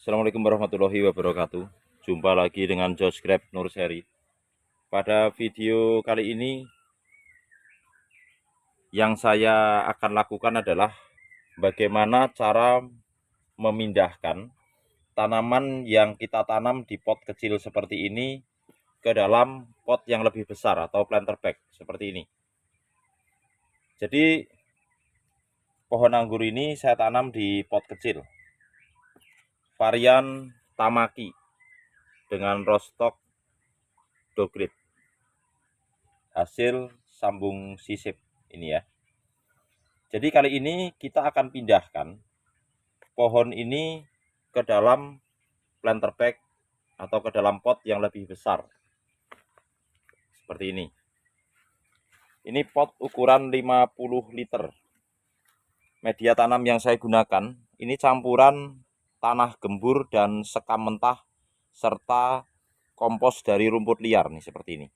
Assalamualaikum warahmatullahi wabarakatuh. Jumpa lagi dengan Josgrab Nur Seri. Pada video kali ini yang saya akan lakukan adalah bagaimana cara memindahkan tanaman yang kita tanam di pot kecil seperti ini ke dalam pot yang lebih besar atau planter bag seperti ini. Jadi pohon anggur ini saya tanam di pot kecil varian Tamaki dengan rostock dogrit, hasil sambung sisip ini ya. Jadi kali ini kita akan pindahkan pohon ini ke dalam planter bag atau ke dalam pot yang lebih besar seperti ini. Ini pot ukuran 50 liter. Media tanam yang saya gunakan ini campuran tanah gembur dan sekam mentah serta kompos dari rumput liar nih seperti ini.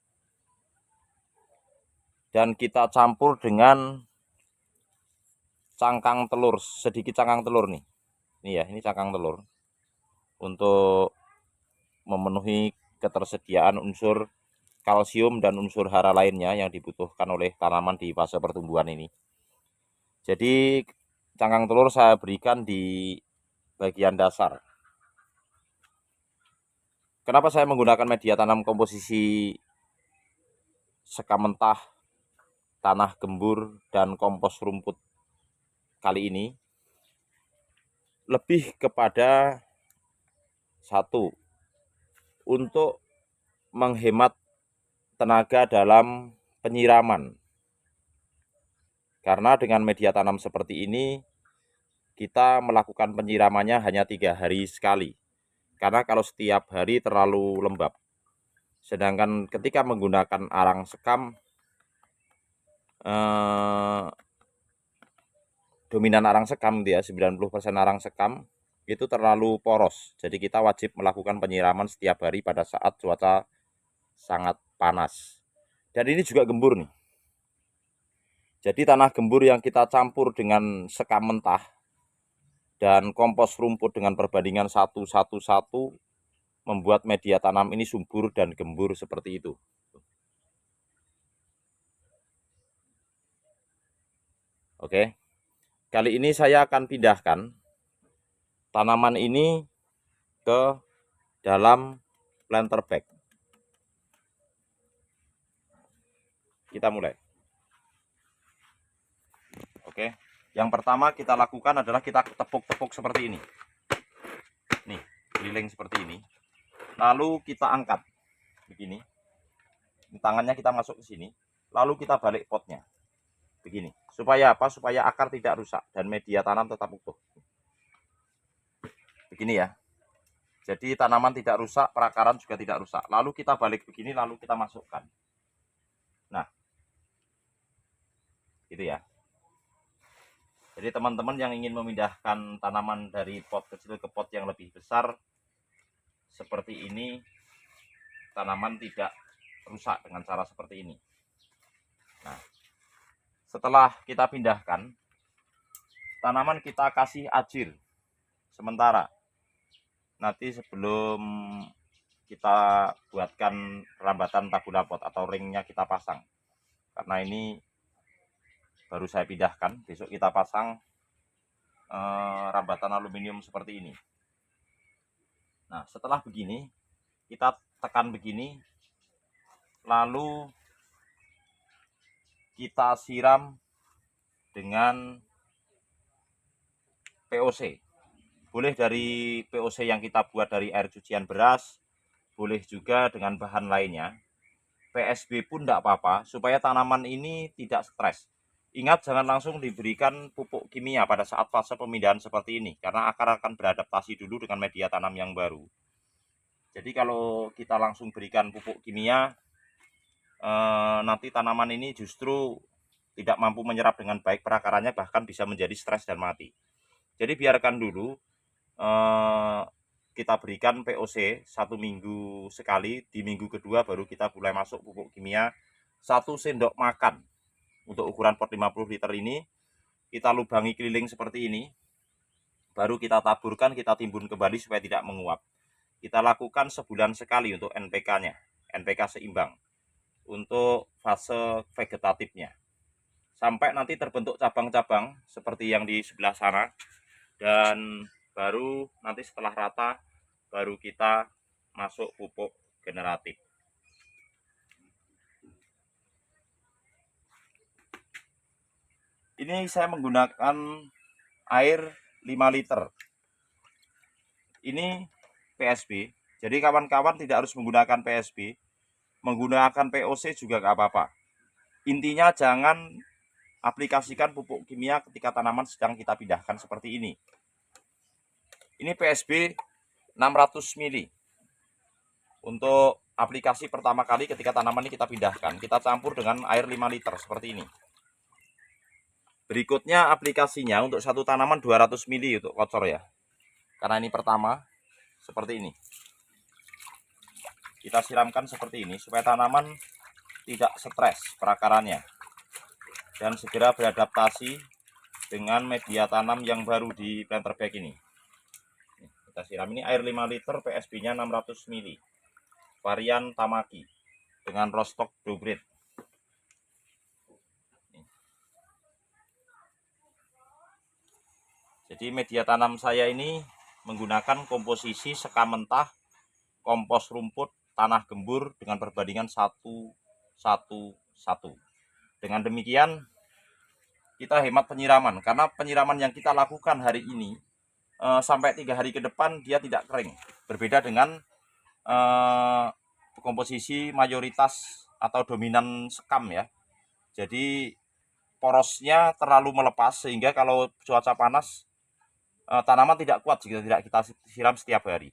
Dan kita campur dengan cangkang telur, sedikit cangkang telur nih. Ini ya, ini cangkang telur untuk memenuhi ketersediaan unsur kalsium dan unsur hara lainnya yang dibutuhkan oleh tanaman di fase pertumbuhan ini. Jadi cangkang telur saya berikan di bagian dasar. Kenapa saya menggunakan media tanam komposisi sekam mentah, tanah gembur, dan kompos rumput kali ini? Lebih kepada satu, untuk menghemat tenaga dalam penyiraman. Karena dengan media tanam seperti ini, kita melakukan penyiramannya hanya 3 hari sekali. Karena kalau setiap hari terlalu lembab. Sedangkan ketika menggunakan arang sekam, dominan arang sekam dia 90% arang sekam itu terlalu poros. Jadi kita wajib melakukan penyiraman setiap hari pada saat cuaca sangat panas. Dan ini juga gembur nih. Jadi tanah gembur yang kita campur dengan sekam mentah dan kompos rumput dengan perbandingan 1:1:1 membuat media tanam ini subur dan gembur seperti itu. Oke. Kali ini saya akan pindahkan tanaman ini ke dalam planter bag. Kita mulai. Oke. Yang pertama kita lakukan adalah kita tepuk-tepuk seperti ini. Nih, keliling seperti ini. Lalu kita angkat begini. Tangannya kita masuk ke sini. Lalu kita balik potnya. Begini. Supaya apa? Supaya akar tidak rusak dan media tanam tetap utuh. Begini ya. Jadi tanaman tidak rusak, perakaran juga tidak rusak. Lalu kita balik begini, lalu kita masukkan. Nah, gitu ya. Jadi teman-teman yang ingin memindahkan tanaman dari pot kecil ke pot yang lebih besar, seperti ini, tanaman tidak rusak dengan cara seperti ini. Nah, setelah kita pindahkan, tanaman kita kasih ajir sementara. Nanti sebelum kita buatkan rambatan tabula pot atau ringnya kita pasang. Karena ini baru saya pindahkan, besok kita pasang rambatan aluminium seperti ini. Nah, setelah begini, kita tekan begini, lalu kita siram dengan POC. Boleh dari POC yang kita buat dari air cucian beras, boleh juga dengan bahan lainnya. PSB pun tidak apa-apa, supaya tanaman ini tidak stres. Ingat, jangan langsung diberikan pupuk kimia pada saat fase pemindahan seperti ini, karena akar akan beradaptasi dulu dengan media tanam yang baru. Jadi kalau kita langsung berikan pupuk kimia, nanti tanaman ini justru tidak mampu menyerap dengan baik perakarannya, bahkan bisa menjadi stres dan mati. Jadi biarkan dulu kita berikan POC 1 minggu sekali, di minggu kedua baru kita mulai masuk pupuk kimia 1 sendok makan. Untuk ukuran pot 50 liter ini kita lubangi keliling seperti ini, baru kita taburkan, kita timbun kembali supaya tidak menguap. Kita lakukan sebulan sekali untuk NPK-nya, NPK seimbang untuk fase vegetatifnya, sampai nanti terbentuk cabang-cabang seperti yang di sebelah sana, dan baru nanti setelah rata baru kita masuk pupuk generatif. Ini saya menggunakan air 5 liter. Ini PSB. Jadi kawan-kawan tidak harus menggunakan PSB, menggunakan POC juga nggak apa-apa. Intinya jangan aplikasikan pupuk kimia ketika tanaman sedang kita pindahkan seperti ini. Ini PSB 600 ml. Untuk aplikasi pertama kali ketika tanaman ini kita pindahkan, kita campur dengan air 5 liter seperti ini. Berikutnya aplikasinya untuk satu tanaman 200 ml untuk kocor ya. Karena ini pertama, seperti ini. Kita siramkan seperti ini supaya tanaman tidak stres perakarannya dan segera beradaptasi dengan media tanam yang baru di planter bag ini. Kita siram ini air 5 liter, PSB-nya 600 ml. Varian Tamaki dengan rostock Dograde. Jadi media tanam saya ini menggunakan komposisi sekam mentah, kompos rumput, tanah gembur dengan perbandingan 1:1:1. Dengan demikian kita hemat penyiraman, karena penyiraman yang kita lakukan hari ini sampai 3 hari ke depan dia tidak kering. Berbeda dengan komposisi mayoritas atau dominan sekam ya. Jadi porosnya terlalu melepas sehingga kalau cuaca panas tanaman tidak kuat jika tidak kita siram setiap hari.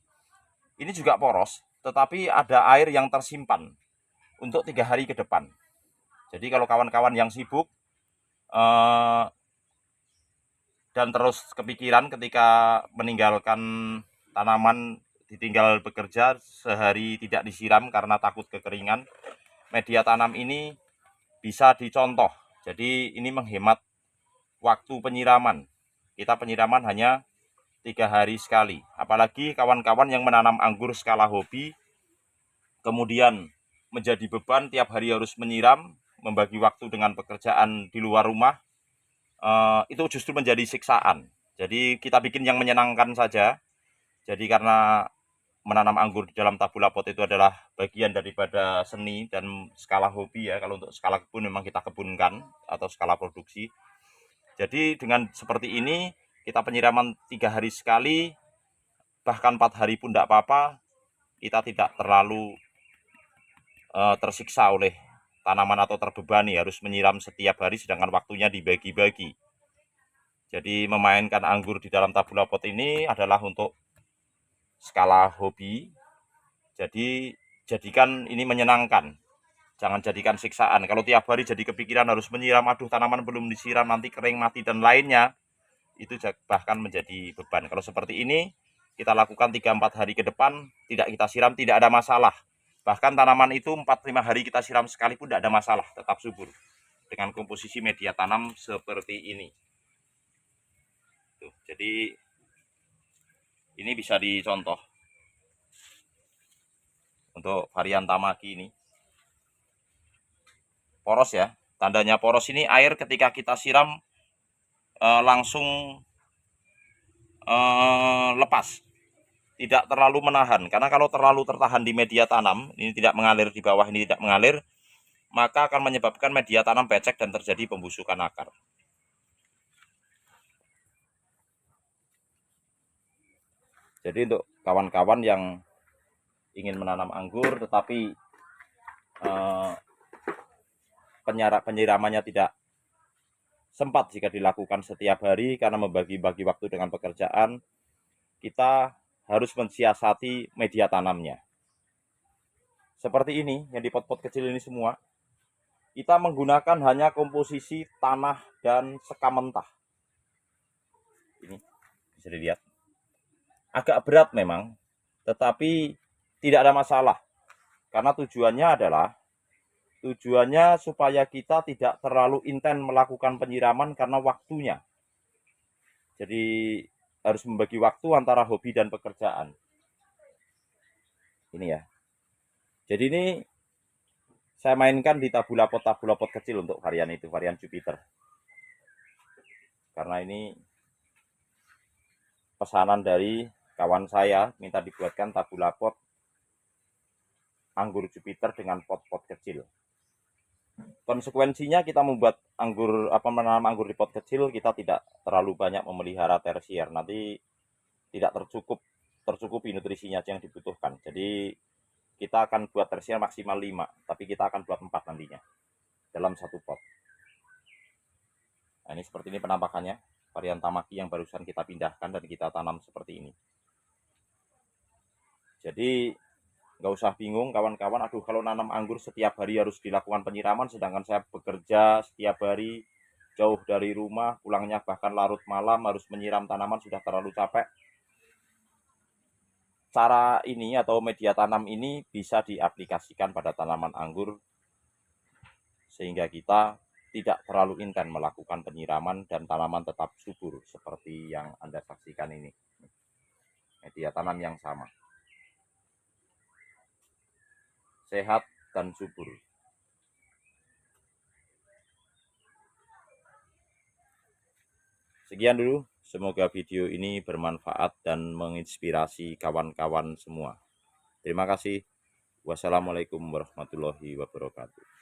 Ini juga poros, tetapi ada air yang tersimpan untuk 3 hari ke depan. Jadi kalau kawan-kawan yang sibuk dan terus kepikiran ketika meninggalkan tanaman, ditinggal bekerja sehari tidak disiram karena takut kekeringan, media tanam ini bisa dicontoh. Jadi ini menghemat waktu penyiraman. Kita penyiraman hanya 3 hari sekali. Apalagi kawan-kawan yang menanam anggur skala hobi, kemudian menjadi beban tiap hari harus menyiram, membagi waktu dengan pekerjaan di luar rumah, itu justru menjadi siksaan. Jadi kita bikin yang menyenangkan saja. Jadi karena menanam anggur di dalam tabula pot itu adalah bagian daripada seni dan skala hobi ya. Kalau untuk skala kebun memang kita kebunkan atau skala produksi. Jadi dengan seperti ini kita penyiraman 3 hari sekali, bahkan 4 hari pun tidak apa-apa. Kita tidak terlalu tersiksa oleh tanaman atau terbebani harus menyiram setiap hari sedangkan waktunya dibagi-bagi. Jadi memainkan anggur di dalam tabula pot ini adalah untuk skala hobi. Jadi jadikan ini menyenangkan. Jangan jadikan siksaan. Kalau tiap hari jadi kepikiran harus menyiram, aduh tanaman belum disiram nanti kering mati dan lainnya, itu bahkan menjadi beban. Kalau seperti ini kita lakukan 3-4 hari ke depan, tidak kita siram, tidak ada masalah. Bahkan tanaman itu 4-5 hari kita siram sekalipun tidak ada masalah, tetap subur. Dengan komposisi media tanam seperti ini. Tuh, jadi ini bisa dicontoh untuk varian Tamaki ini. Poros ya, tandanya poros ini air ketika kita siram langsung lepas, tidak terlalu menahan. Karena kalau terlalu tertahan di media tanam, ini tidak mengalir di bawah, ini tidak mengalir, maka akan menyebabkan media tanam becek dan terjadi pembusukan akar. Jadi untuk kawan-kawan yang ingin menanam anggur tetapi penyiramannya tidak sempat jika dilakukan setiap hari karena membagi-bagi waktu dengan pekerjaan, kita harus mensiasati media tanamnya. Seperti ini, yang di pot-pot kecil ini semua, kita menggunakan hanya komposisi tanah dan sekam mentah. Ini bisa dilihat. Agak berat memang, tetapi tidak ada masalah. Karena tujuannya supaya kita tidak terlalu intens melakukan penyiraman karena waktunya. Jadi harus membagi waktu antara hobi dan pekerjaan. Ini ya. Jadi ini saya mainkan di tabula pot kecil untuk varian itu, varian Jupiter. Karena ini pesanan dari kawan saya minta dibuatkan tabula pot anggur Jupiter dengan pot-pot kecil. Konsekuensinya kita membuat menanam anggur di pot kecil, kita tidak terlalu banyak memelihara tersier. Nanti tidak tercukupi nutrisinya yang dibutuhkan. Jadi kita akan buat tersier maksimal 5, tapi kita akan buat 4 nantinya dalam satu pot. Nah, ini seperti ini penampakannya, varian Tamaki yang barusan kita pindahkan dan kita tanam seperti ini. Jadi nggak usah bingung kawan-kawan, aduh kalau nanam anggur setiap hari harus dilakukan penyiraman, sedangkan saya bekerja setiap hari jauh dari rumah, pulangnya bahkan larut malam harus menyiram tanaman, sudah terlalu capek. Cara ini atau media tanam ini bisa diaplikasikan pada tanaman anggur sehingga kita tidak terlalu intens melakukan penyiraman dan tanaman tetap subur seperti yang Anda saksikan ini. Media tanam yang sama, sehat dan subur. Sekian dulu, semoga video ini bermanfaat dan menginspirasi kawan-kawan semua. Terima kasih. Wassalamualaikum warahmatullahi wabarakatuh.